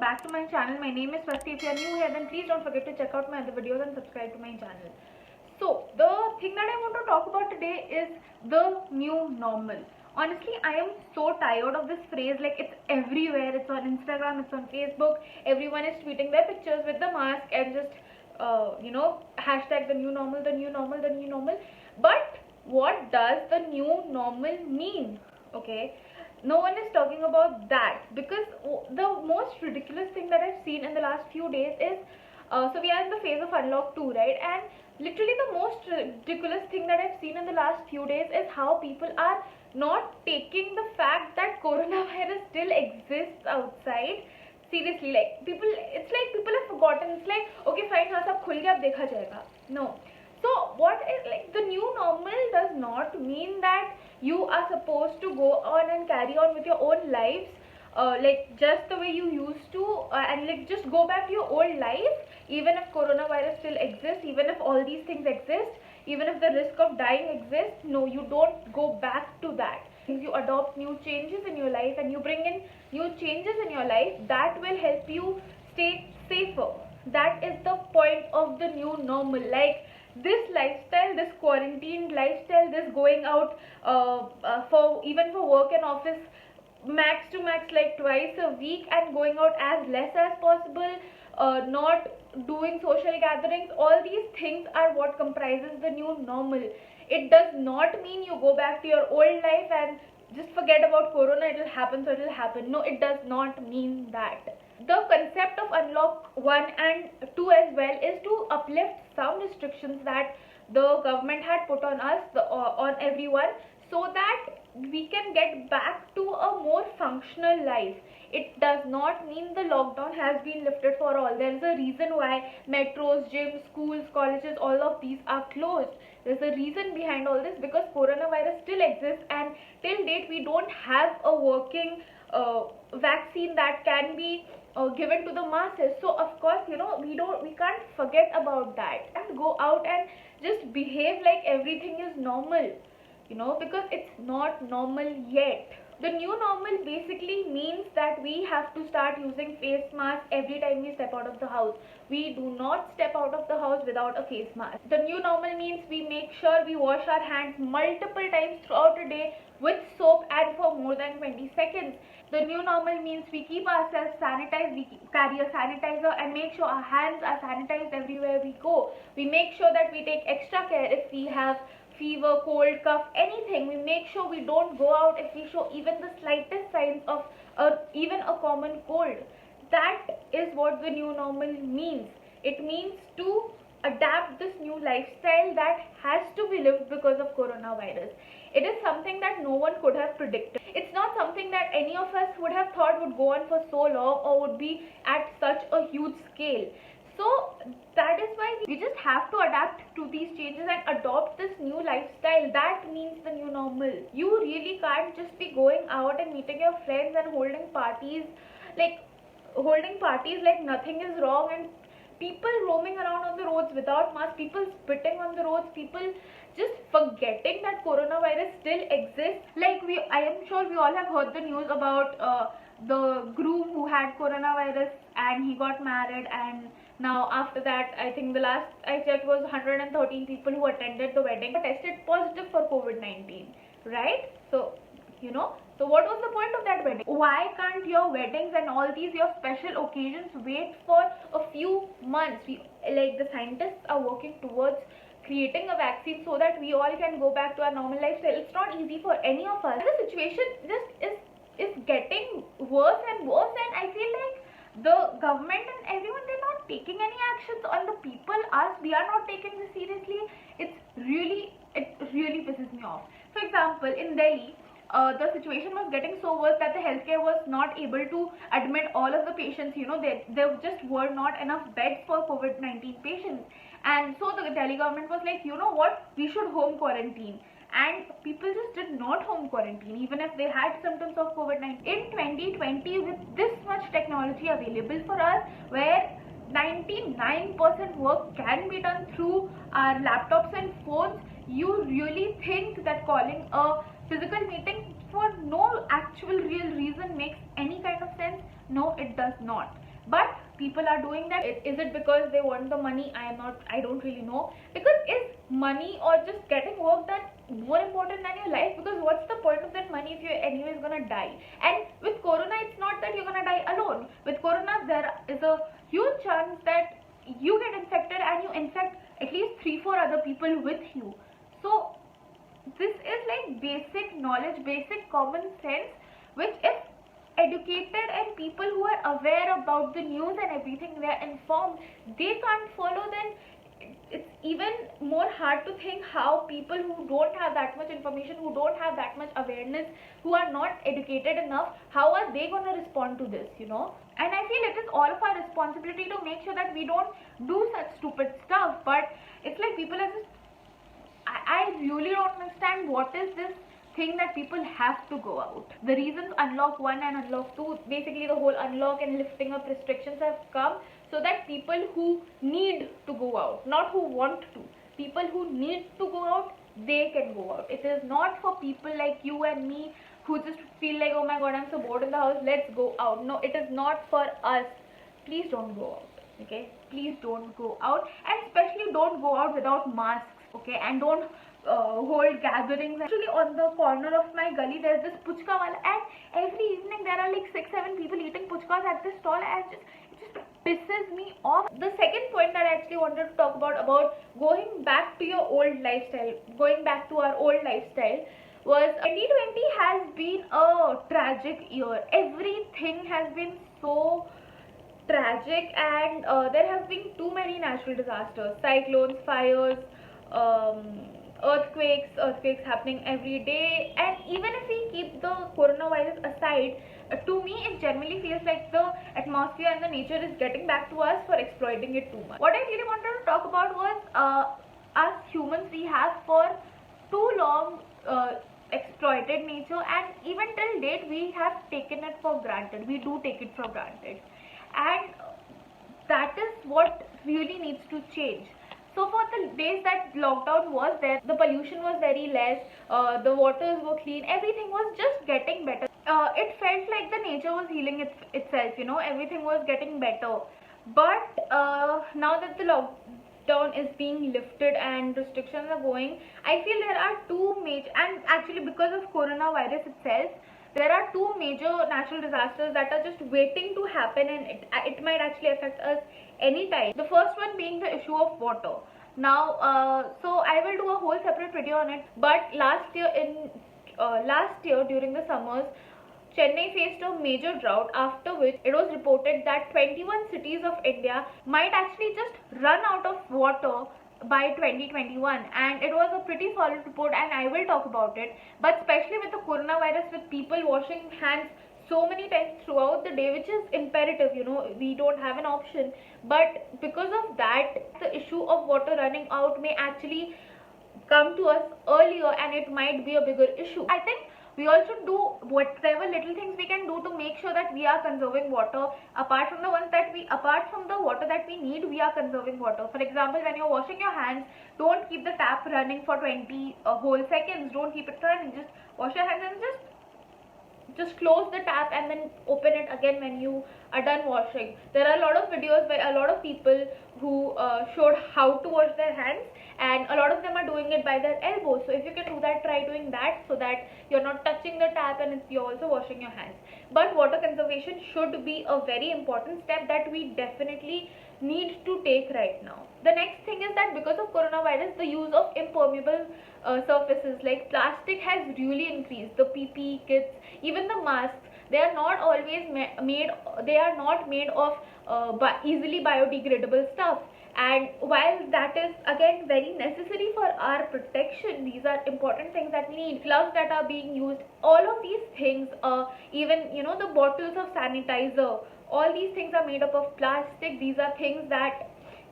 back to my channel. My name is Swasti. If you are new here, then please don't forget to check out my other videos and subscribe to my channel. So the thing that I want to talk about today is the new normal. Honestly, I am so tired of this phrase. Like, it's everywhere. It's on Instagram, it's on Facebook. Everyone is tweeting their pictures with the mask and just hashtag the new normal, the new normal, the new normal. But what does the new normal mean? Okay, no one is talking about that, because the most ridiculous thing that I've seen in the last few days is so we are in the phase of unlock 2, right? And literally the most ridiculous thing that I've seen in the last few days is how people are not taking the fact that coronavirus still exists outside seriously. Like, it's like people have forgotten. It's like, okay fine, हाँ सब खुल गया, अब देखा जाएगा. No. So what is, like, the new normal does not mean that you are supposed to go on and carry on with your own lives like just the way you used to, and like just go back to your old life, even if coronavirus still exists, even if all these things exist, even if the risk of dying exists. No, you don't go back to that. You adopt new changes in your life and you bring in new changes in your life that will help you stay safer. That is the point of the new normal. Like, this lifestyle, this quarantined lifestyle, this going out for even for work and office max to max like twice a week, and going out as less as possible, not doing social gatherings, all these things are what comprises the new normal. It does not mean you go back to your old life and just forget about corona, it will happen so it will happen. No, it does not mean that. The concept of unlock 1 and 2 as well is to uplift some restrictions that the government had put on us, on everyone, so that we can get back to a more functional life. It does not mean the lockdown has been lifted for all. There is a reason why metros, gyms, schools, colleges, all of these are closed. There's a reason behind all this, because coronavirus still exists, and till date we don't have a working vaccine that can be given to the masses. So of course, we can't forget about that and go out and just behave like everything is normal, because it's not normal yet. The new normal basically means that we have to start using face masks every time we step out of the house. We do not step out of the house without a face mask. The new normal means we make sure we wash our hands multiple times throughout the day with soap and for more than 20 seconds. The new normal means we keep ourselves sanitized, we carry a sanitizer and make sure our hands are sanitized everywhere we go. We make sure that we take extra care if we have fever, cold, cough, anything. We make sure we don't go out if we show even the slightest signs of even a common cold. That is what the new normal means. It means to adapt this new lifestyle that has to be lived because of coronavirus. It is something that no one could have predicted. It's not something that any of us would have thought would go on for so long or would be at such a huge scale. So that is why we just have to adapt to these changes and adopt this new lifestyle. That means the new normal. You really can't just be going out and meeting your friends and holding parties like nothing is wrong, and people roaming around on the roads without masks, people spitting on the roads, people just forgetting that coronavirus still exists. Like, I am sure we all have heard the news about the groom who had coronavirus and he got married, and now after that, I think the last I checked was 113 people who attended the wedding tested positive for COVID-19, right? So, so what was the point of that wedding? Why can't your weddings and all these your special occasions wait for a few months? Like, the scientists are working towards creating a vaccine so that we all can go back to our normal lifestyle. It's not easy for any of us. The situation just is getting worse and worse, and I feel like the government and everyone, they're not taking any actions on the people. Us, we are not taking this seriously. It really pisses me off. For example, in Delhi, the situation was getting so worse that the healthcare was not able to admit all of the patients. There just were not enough beds for COVID-19 patients, and so the Delhi government was like, you know what, we should home quarantine. And people just did not home quarantine even if they had symptoms of COVID-19. In 2020, with this much technology available for us, where 99% work can be done through our laptops and phones, you really think that calling a physical meeting for no actual real reason makes any kind of sense? No, it does not. but people are doing that. Is it because they want the money? I don't really know. Because is money or just getting work done more important than your life? Because what's the point of that money if you're anyways gonna die? And with corona, it's not that you're gonna die alone. With corona, there is a huge chance that you get infected and you infect at least 3-4 other people with you. So this is like basic knowledge, basic common sense, which if educated and people who are aware about the news and everything, they are informed, they can't follow, then it's even more hard to think how people who don't have that much information, who don't have that much awareness, who are not educated enough, how are they going to respond to this, you know? And I feel it is all of our responsibility to make sure that we don't do such stupid stuff. But it's like people are just, I really don't understand what is this thing that people have to go out. The reasons unlock 1 and unlock 2, basically the whole unlock and lifting of restrictions have come so that people who need to go out, not who want to, people who need to go out, they can go out. It is not for people like you and me who just feel like, oh my god, I'm so bored in the house, let's go out. No, it is not for us. Please don't go out. Okay, please don't go out, and especially don't go out without masks. Okay, and don't hold gatherings. Actually, on the corner of my gully, there's this puchka wala, and every evening there are like 6-7 people eating puchkas at this stall, and it just pisses me off. The second point that I actually wanted to talk about going back to your old lifestyle, going back to our old lifestyle, was 2020 has been a tragic year. Everything has been so tragic, and there have been too many natural disasters, cyclones, fires, earthquakes happening every day. And even if we keep the coronavirus aside, to me it generally feels like the atmosphere and the nature is getting back to us for exploiting it too much. What I really wanted to talk about was us humans, we have for too long exploited nature, and even till date we have taken it for granted. We do take it for granted, and that is what really needs to change. So for the days that lockdown was there, the pollution was very less, the waters were clean, everything was just getting better. It felt like the nature was healing itself, you know, everything was getting better. But now that the lockdown is being lifted and restrictions are going, I feel there are two major, and actually because of coronavirus itself, there are two major natural disasters that are just waiting to happen, and it might actually affect us anytime. The first one being the issue of water. Now, so I will do a whole separate video on it. But last year during the summers, Chennai faced a major drought, after which it was reported that 21 cities of India might actually just run out of water by 2021, and it was a pretty solid report, and I will talk about it. But especially with the coronavirus, with people washing hands so many times throughout the day, which is imperative, you know, we don't have an option, but because of that, the issue of water running out may actually come to us earlier, and it might be a bigger issue. I think we all should do whatever little things we can do to make sure that we are conserving water. Apart from the water that we need, we are conserving water. For example, when you're washing your hands, don't keep the tap running for 20 whole seconds. Don't keep it running. Just wash your hands and just close the tap and then open it again when you are done washing. There are a lot of videos by a lot of people who showed how to wash their hands, and a lot of them are doing it by their elbows. So if you can do that, try doing that, so that you're not touching the tap and you're also washing your hands. But water conservation should be a very important step that we definitely need to take right now. The next thing is that because of coronavirus, the use of impermeable surfaces like plastic has really increased. The PPE kits, even the masks, they are not always made of easily biodegradable stuff. And while that is again very necessary for our protection, these are important things that we need. Gloves that are being used, all of these things, even, you know, the bottles of sanitizer, all these things are made up of plastic. These are things that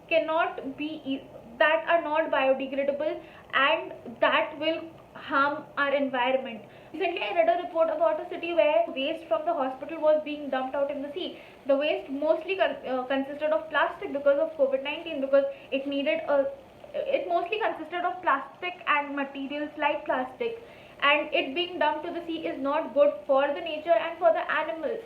that are not biodegradable, and that will harm our environment. Recently, I read a report about a city where waste from the hospital was being dumped out in the sea. The waste mostly consisted of plastic because of COVID-19, because it mostly consisted of plastic and materials like plastic, and it being dumped to the sea is not good for the nature and for the animals.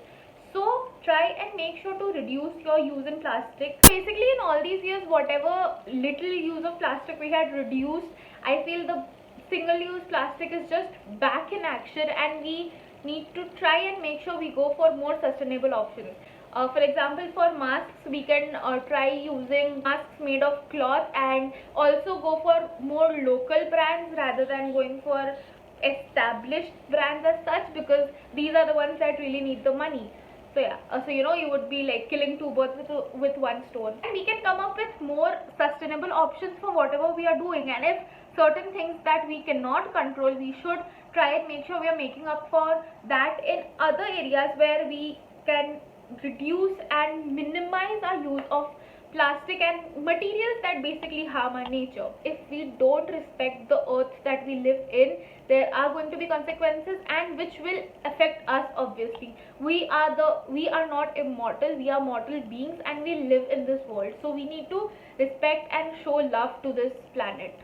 So try and make sure to reduce your use in plastic. Basically in all these years, whatever little use of plastic we had reduced, I feel the single use plastic is just back in action, and we need to try and make sure we go for more sustainable options. For example, for masks, we can try using masks made of cloth, and also go for more local brands rather than going for established brands as such, because these are the ones that really need the money. So yeah, so you would be like killing two birds with one stone. And we can come up with more sustainable options for whatever we are doing. And if certain things that we cannot control, we should try and make sure we are making up for that in other areas where we can reduce and minimize our use of plastic and materials that basically harm our nature. If we don't respect the earth that we live in, there are going to be consequences, and which will affect us. Obviously, we are not immortal, we are mortal beings, and we live in this world, so we need to respect and show love to this planet.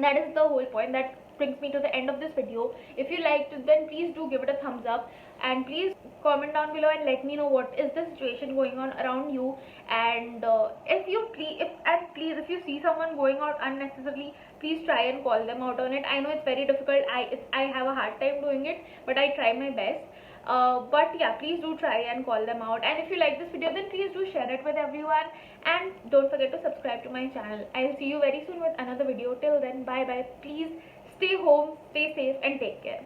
That is the whole point. That brings me to the end of this video. If you liked it, then please do give it a thumbs up, and please comment down below and let me know what is the situation going on around you. And if you see someone going out unnecessarily, please try and call them out on it. I know it's very difficult. I have a hard time doing it, but I try my best. But yeah, please do try and call them out. And if you like this video, then please do share it with everyone, and don't forget to subscribe to my channel. I'll see you very soon with another video. Till then, bye bye. Please stay home, stay safe, and take care.